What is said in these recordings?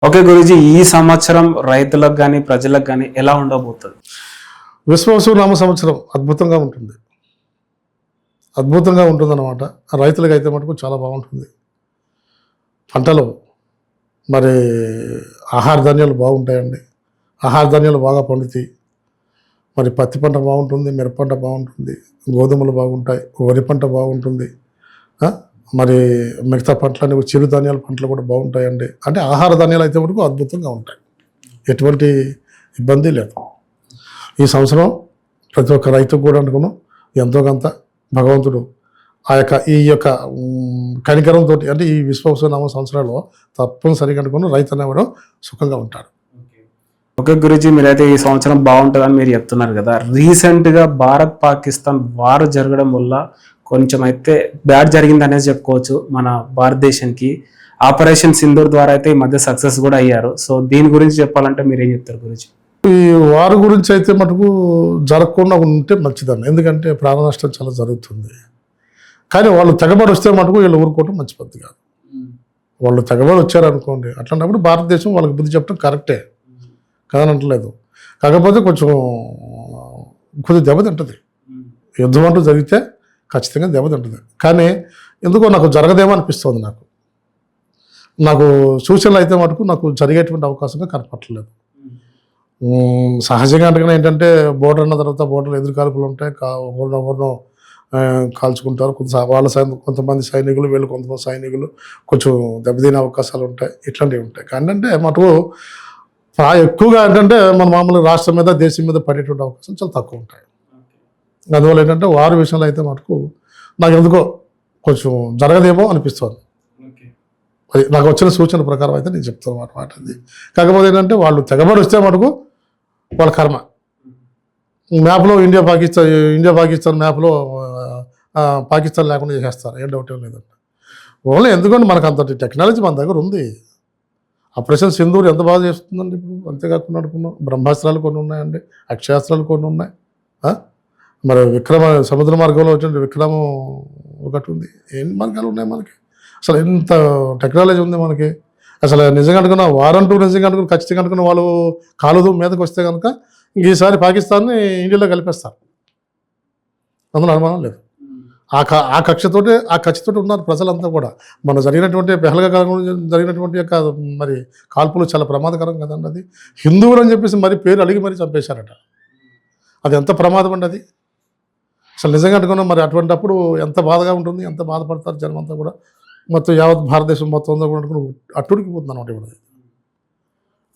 Okay Guruji, ఈ సంవత్సరం రైతులకు గాని, ప్రజలకు గాని ఎలా ఉండబోతది? విశ్వావసు నామ సంవత్సరం అద్భుతంగా ఉంటుంది. అద్భుతంగా ఉంటుందన్నమాట. రైతులకు అయితే మటుకు చాలా బాగుంటుంది. పంటలు మరి ఆహార ధాన్యాలు బాగుంటాయండి. ఆహార ధాన్యాలు బాగా పండుతాయి. మరి పత్తి పంట బాగుంటుంది, మిరప పంట బాగుంటుంది, గోధుమలు బాగుంటాయి, వరి పంట బాగుంటుంది. మరి మిగతా పంటలన్నీ చిరుధాన్యాల పంటలు కూడా బాగుంటాయండి. అంటే ఆహార ధాన్యాలు అయితే మటుకు అద్భుతంగా ఉంటాయి. ఎటువంటి ఇబ్బంది లేదు. ఈ సంవత్సరం ప్రతి ఒక్క రైతుకు కూడా అనుకున్నాం ఎంతో కొంత భగవంతుడు ఈ యొక్క కనికరంతో అంటే ఈ విశ్వనామ సంవత్సరాల్లో తప్పనిసరిగా అనుకున్నాం రైతు అనేవాడు సుఖంగా ఉంటాడు. ఓకే గురూజీ, మీరైతే ఈ సంవత్సరం బాగుంటుందని మీరు చెప్తున్నారు కదా. రీసెంట్గా భారత్ పాకిస్తాన్ వార్ జరగడం వల్ల కొంచెం అయితే బ్యాడ్ జరిగింది అనేది చెప్పుకోవచ్చు మన భారతదేశానికి. ఆపరేషన్ సింధూర్ ద్వారా అయితే ఈ మధ్య సక్సెస్ కూడా అయ్యారు. సో దీని గురించి చెప్పాలంటే మీరు ఏం చెప్తారు గురూజీ? ఈ వారు గురించి అయితే మటుకు జరగకుండా ఉంటే మంచిదండి. ఎందుకంటే ప్రాణ నష్టం చాలా జరుగుతుంది. కానీ వాళ్ళు తెగబడి వస్తే మటుకు వీళ్ళు ఊరుకోవటం మంచి పద్ధతి కాదు. వాళ్ళు తెగబడి వచ్చారనుకోండి, అట్లాంటప్పుడు భారతదేశం వాళ్ళకి బుద్ధి చెప్పడం కరెక్టే కాదనట్లేదు. కాకపోతే కొద్దిగా దెబ్బతింటుంది. యుద్ధం అంటూ జరిగితే ఖచ్చితంగా దెబ్బతింటుంది. కానీ ఎందుకో నాకు జరగదేమో అనిపిస్తుంది. నాకు సూచనలు అయితే మటుకు నాకు జరిగేటువంటి అవకాశంగా కనపట్టలేదు. సహజంగా అంటే ఏంటంటే బోర్డర్ అన్న తర్వాత బోర్డర్లు ఎదురు కాల్పులు ఉంటాయి, ఒకరినొకరినో కాల్చుకుంటారు. కొంతమంది సైనికులు వీళ్ళు కొంతమంది సైనికులు కొంచెం దెబ్బతినే అవకాశాలు ఉంటాయి. ఇట్లాంటివి ఉంటాయి. కానీ అంటే మటుకు ఎక్కువగా ఏంటంటే మన మామూలు రాష్ట్రం మీద దేశం మీద పడేటువంటి అవకాశం చాలా తక్కువ ఉంటాయి. అందువల్ల ఏంటంటే వారి విషయంలో అయితే మటుకు నాకు ఎందుకో కొంచెం జరగదేమో అనిపిస్తుంది. అది నాకు వచ్చిన సూచన ప్రకారం అయితే నేను చెప్తాను అన్నమాట. అది కాకపోతే ఏంటంటే వాళ్ళు తెగబడి వస్తే మటుకు వాళ్ళ కర్మ. మ్యాప్లో ఇండియా పాకిస్తాన్ మ్యాప్లో పాకిస్తాన్ లేకుండా చేసేస్తారు. ఏం డౌట్ ఏం లేదండి. ఓన్లీ ఎందుకంటే మనకు అంతటి టెక్నాలజీ మన దగ్గర ఉంది. ఆపరేషన్ సింధూర్ ఎంత బాగా చేస్తుందండి ఇప్పుడు. అంతేకాకుండా అనుకున్నాం బ్రహ్మాస్త్రాలు కొన్ని ఉన్నాయండి, అక్షయాస్త్రాలు కొన్ని ఉన్నాయి. మరి సముద్ర మార్గంలో వచ్చిన విక్రమం ఒకటి ఉంది. ఎన్ని మార్గాలు ఉన్నాయి మనకి. అసలు ఎంత టెక్నాలజీ ఉంది మనకి. అసలు నిజంగా అనుకున్న వారంటూ నిజంగా అనుకుని ఖచ్చితంగా అనుకున్న వాళ్ళు కాలుదు మీదకి వస్తే కనుక ఈసారి పాకిస్తాన్ని ఇండియాలో కలిపేస్తారు. అందులో అనుమానం లేదు. ఆ కక్షతోటి ఉన్నారు ప్రజలంతా కూడా. మన జరిగినటువంటి జరిగినటువంటి యొక్క మరి కాల్పులు చాలా ప్రమాదకరం కదండి. అది హిందువులు అని చెప్పేసి మరి పేరు అడిగి మరీ చంపేశారట. అది ఎంత ప్రమాదం అండి అది. అసలు నిజంగా అనుకున్నాం మరి అటువంటిప్పుడు ఎంత బాధగా ఉంటుంది, ఎంత బాధపడతారు జనం అంతా కూడా. మొత్తం యావత్ భారతదేశం మొత్తం అంతా కూడా అనుకుని అట్టుడికిపోతుంది అనమాట. ఇప్పుడు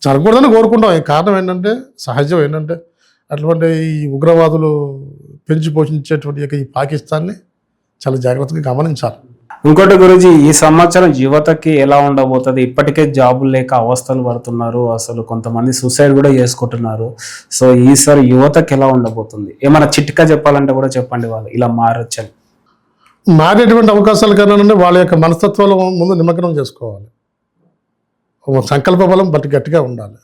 జరగకూడదని కోరుకుంటాం. కారణం ఏంటంటే సహజం ఏంటంటే అటువంటి ఈ ఉగ్రవాదులు పెంచి పోషించేటువంటి ఈ పాకిస్తాన్ని చాలా జాగ్రత్తగా గమనించాలి. ఇంకోటి గురూజీ, ఈ సంవత్సరం యువతకి ఎలా ఉండబోతుంది? ఇప్పటికే జాబులు లేక అవస్థలు పడుతున్నారు. అసలు కొంతమంది సూసైడ్ కూడా చేసుకుంటున్నారు. సో ఈసారి యువతకి ఎలా ఉండబోతుంది? ఏమైనా చిట్కా చెప్పాలంటే కూడా చెప్పండి. వాళ్ళు ఇలా మారొచ్చని. మారేటువంటి అవకాశాలు కన్నా వాళ్ళ యొక్క మనస్తత్వాల ముందు నిమగ్నం చేసుకోవాలి. సంకల్ప బలం బట్టి గట్టిగా ఉండాలి.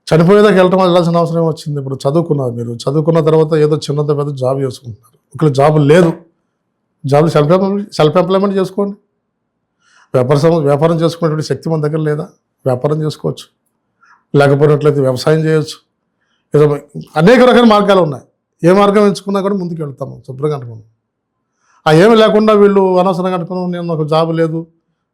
చనిపోయేదాకా వెళ్ళాల్సిన అవసరం వచ్చింది. ఇప్పుడు చదువుకున్నారు మీరు, చదువుకున్న తర్వాత ఏదో చిన్నదో పెద్ద జాబ్ చేసుకుంటున్నారు. ఒకళ్ళు జాబులు లేదు, జాబులు సెల్ఫ్ ఎంప్లాయ్మెంట్ చేసుకోండి. వ్యాపారం చేసుకునేటువంటి శక్తి మన దగ్గర లేదా? వ్యాపారం చేసుకోవచ్చు. లేకపోయినట్లయితే వ్యవసాయం చేయొచ్చు. ఏదో అనేక రకాల మార్గాలు ఉన్నాయి. ఏ మార్గం ఎంచుకున్నా కూడా ముందుకు వెళ్తాము శుభ్రంగా అనుకున్నాం. ఏమి లేకుండా వీళ్ళు అనవసరంగా అనుకున్నాం నేను నాకు జాబ్ లేదు,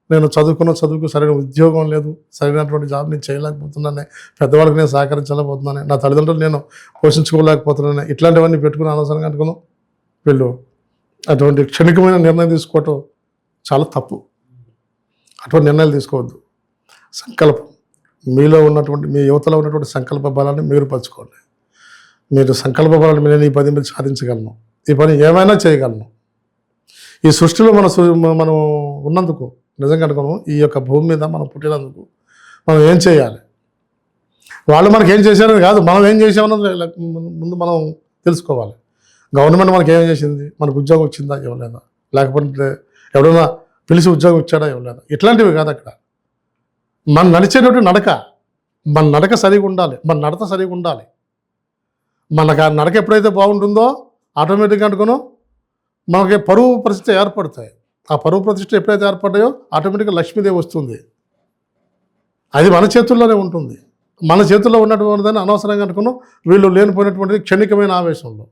నేను చదువుకు సరైన ఉద్యోగం లేదు, సరైనటువంటి జాబ్ నేను చేయలేకపోతున్నానే, పెద్దవాళ్ళకి నేను సహకరించలేకపోతున్నానే, నా తల్లిదండ్రులు నేను పోషించుకోలేకపోతున్నానే, ఇట్లాంటివన్నీ పెట్టుకుని అనవసరంగా అనుకున్నాం. వీళ్ళు అటువంటి క్షణికమైన నిర్ణయం తీసుకోవటం చాలా తప్పు. అటువంటి నిర్ణయాలు తీసుకోవద్దు. సంకల్పం మీలో ఉన్నటువంటి మీ యువతలో ఉన్నటువంటి సంకల్ప బలాన్ని మీరు పంచుకోండి. మీరు సంకల్ప బలాన్ని నేను ఈ పని మీద సాధించగలను, ఈ పని ఏమైనా చేయగలను. ఈ సృష్టిలో మనం ఉన్నందుకు నిజంగా అనుకోను, ఈ యొక్క భూమి మీద మనం పుట్టినందుకు మనం ఏం చేయాలి, వాళ్ళు మనకి ఏం చేశారని కాదు, మనం ఏం చేసామన్నది ముందు మనం తెలుసుకోవాలి. గవర్నమెంట్ మనకి ఏం చేసింది, మనకు ఉద్యోగం వచ్చిందా ఇవ్వలేదా, లేకపోతే ఎవడైనా పిలిచి ఉద్యోగం ఇచ్చాడా ఇవ్వలేదా, ఇట్లాంటివి కాదు. అక్కడ మన నడిచేటువంటి మన నడక సరిగా ఉండాలి, మన నడత సరిగా ఉండాలి. మనకు ఆ నడక ఎప్పుడైతే బాగుంటుందో ఆటోమేటిక్గా అనుకున్నాం మనకి పరువు ప్రతిష్ట ఏర్పడతాయి. ఆ పరువు ప్రతిష్ట ఎప్పుడైతే ఏర్పడ్డాయో ఆటోమేటిక్గా లక్ష్మీదేవి వస్తుంది. అది మన చేతుల్లోనే ఉంటుంది. మన చేతుల్లో ఉన్నటువంటిదని అనవసరంగా అనుకున్నాం. వీళ్ళు లేనిపోయినటువంటి క్షణికమైన ఆవేశంలో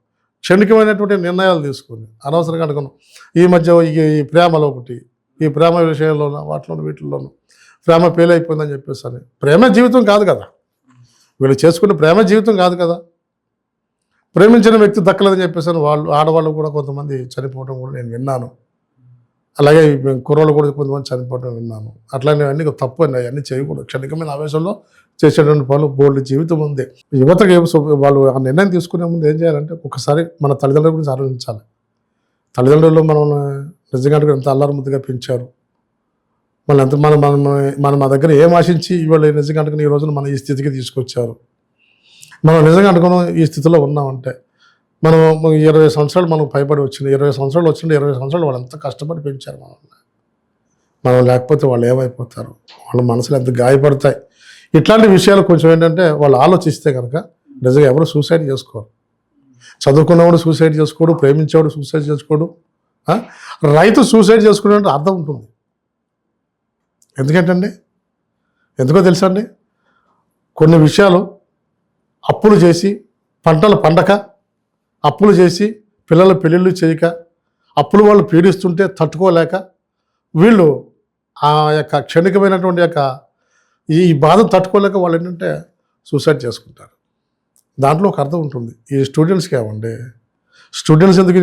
క్షణికమైనటువంటి నిర్ణయాలు తీసుకుని అనవసరంగా అనుకున్నాం. ఈ మధ్య ఈ ప్రేమలో ఒకటి, ఈ ప్రేమ విషయంలోనూ వాటిలోనూ వీటిల్లోనూ ప్రేమ ఫెయిల్ అయిపోయిందని చెప్పేసి అని. ప్రేమ జీవితం కాదు కదా, వీళ్ళు చేసుకునే ప్రేమ జీవితం కాదు కదా. ప్రేమించిన వ్యక్తి దక్కలేదని చెప్పేసి అని వాళ్ళు ఆడవాళ్ళు కూడా కొంతమంది చనిపోవడం కూడా నేను విన్నాను. అలాగే కుర్రోళ్ళు కూడా కొంతమంది చనిపోవడం విన్నాను. అట్లానే అన్నీ తప్పు అండి, అవన్నీ చేయకూడదు. క్షణికమైన ఆవేశంలో చేసేటువంటి పనులు బోల్డ్ జీవితం ఉంది. యువతకి వాళ్ళు ఆ నిర్ణయం తీసుకునే ముందు ఏం చేయాలంటే ఒకసారి మన తల్లిదండ్రుల గురించి ఆలోచించాలి. తల్లిదండ్రులు మనం నిజంగా ఎంత అల్లారు ముద్దుగా పెంచారు, మన ఎంత మన మా దగ్గర ఏం ఆశించి ఇవాళ నిజంగా ఈ రోజున మన ఈ స్థితికి తీసుకొచ్చారు. మనం నిజంగా అనుకున్నాం ఈ స్థితిలో ఉన్నామంటే మనం 20 సంవత్సరాలు మనం భయపడి వచ్చింది, 20 సంవత్సరాలు వచ్చింది, 20 సంవత్సరాలు వాళ్ళు ఎంత కష్టపడి పెంచారు మనం లేకపోతే వాళ్ళు ఏమైపోతారు, వాళ్ళ మనసులు ఎంత గాయపడతాయి. ఇట్లాంటి విషయాలు కొంచెం ఏంటంటే వాళ్ళు ఆలోచిస్తే కనుక నిజంగా ఎవరు సూసైడ్ చేసుకోరు. చదువుకున్నవాడు సూసైడ్ చేసుకోడు, ప్రేమించేవాడు సూసైడ్ చేసుకోడు. రైతు సూసైడ్ చేసుకునే అర్థం ఉంటుంది. ఎందుకంటే ఎందుకో తెలుసా అండి, కొన్ని విషయాలు అప్పులు చేసి పంటలు పండక, అప్పులు చేసి పిల్లల పెళ్ళిళ్ళు చేయక, అప్పులు వాళ్ళు పీడిస్తుంటే తట్టుకోలేక వీళ్ళు ఆ యొక్క క్షణికమైనటువంటి యొక్క ఈ బాధను తట్టుకోలేక వాళ్ళు ఏంటంటే సూసైడ్ చేసుకుంటారు. దాంట్లో ఒక అర్థం ఉంటుంది. ఈ స్టూడెంట్స్కి ఏమండి, స్టూడెంట్స్ ఎందుకు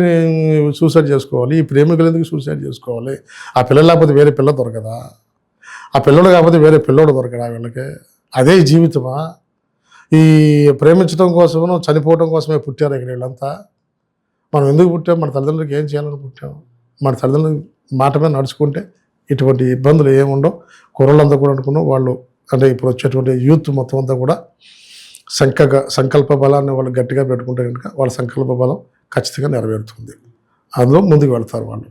సూసైడ్ చేసుకోవాలి, ఈ ప్రేమికులు ఎందుకు సూసైడ్ చేసుకోవాలి? ఆ పిల్లలు లేకపోతే వేరే పిల్ల దొరకదా? ఆ పిల్లడు కాకపోతే వేరే పిల్లోడు దొరకడా వీళ్ళకి? అదే జీవితమా? ఈ ప్రేమించడం కోసము చనిపోవడం కోసమే పుట్టారు ఇక్కడ వీళ్ళంతా. మనం ఎందుకు పుట్టాం? మన తల్లిదండ్రులకి ఏం చేయాలని పుట్టాం? మన తల్లిదండ్రుల మాట మీద నడుచుకుంటే ఇటువంటి ఇబ్బందులు ఏముండవు. కుర్రలంతా కూడా అనుకున్నాం వాళ్ళు, అంటే ఇప్పుడు వచ్చేటువంటి యూత్ మొత్తం అంతా కూడా సంకల్ప బలాన్ని వాళ్ళు గట్టిగా పెట్టుకుంటే కనుక వాళ్ళ సంకల్ప బలం ఖచ్చితంగా నెరవేరుతుంది. అందులో ముందుకు వెళ్తారు వాళ్ళు.